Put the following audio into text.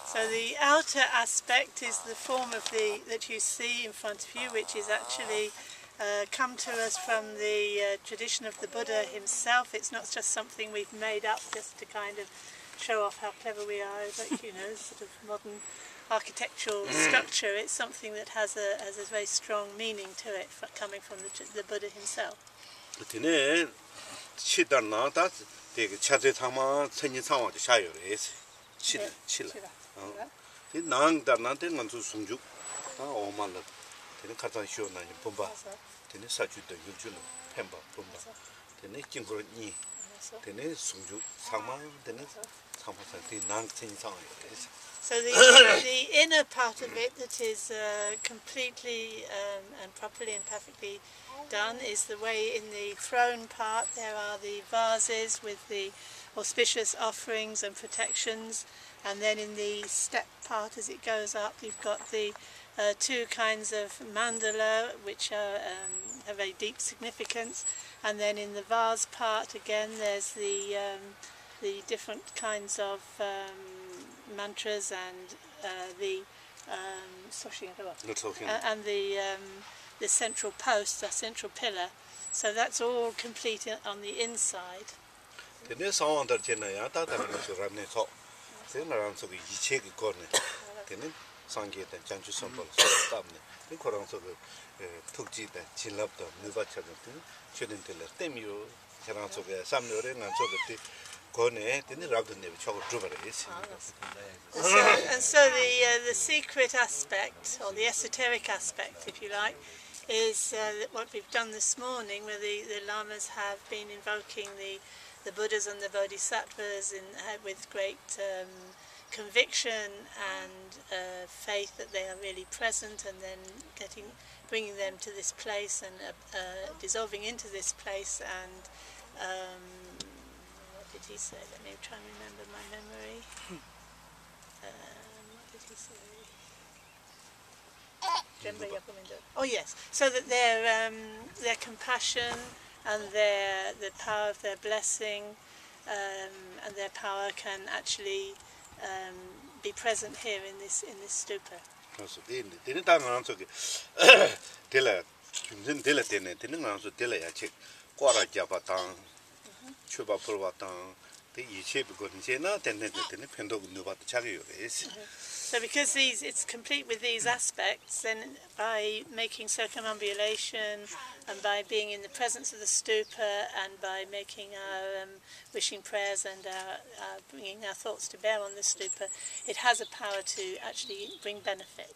So the outer aspect is the form of that you see in front of you, which is actually come to us from the tradition of the Buddha himself. It's not just something we've made up just to kind of show off how clever we are, but sort of modern architectural structure. It's something that has a very strong meaning to it, coming from the Buddha himself. So the inner part of it that is completely and properly and perfectly done is the way in the throne part there are the vases with the auspicious offerings and protections, and then in the step part as it goes up you've got the two kinds of mandala which are, have very deep significance, and then in the vase part again there's the different kinds of mantras and the central post, the central pillar. So that's all complete on the inside. And so the secret aspect, or the esoteric aspect, if you like, is what we've done this morning, where the lamas have been invoking the Buddhas and the Bodhisattvas with great conviction and faith that they are really present, and then bringing them to this place and dissolving into this place. And what did he say? Let me try and remember my memory. What did he say? Oh yes, so that their compassion and the power of their blessing and their power can actually be present here in this stupa. So because it's complete with these aspects, then by making circumambulation and by being in the presence of the stupa and by making our wishing prayers and bringing our thoughts to bear on the stupa, it has a power to actually bring benefit.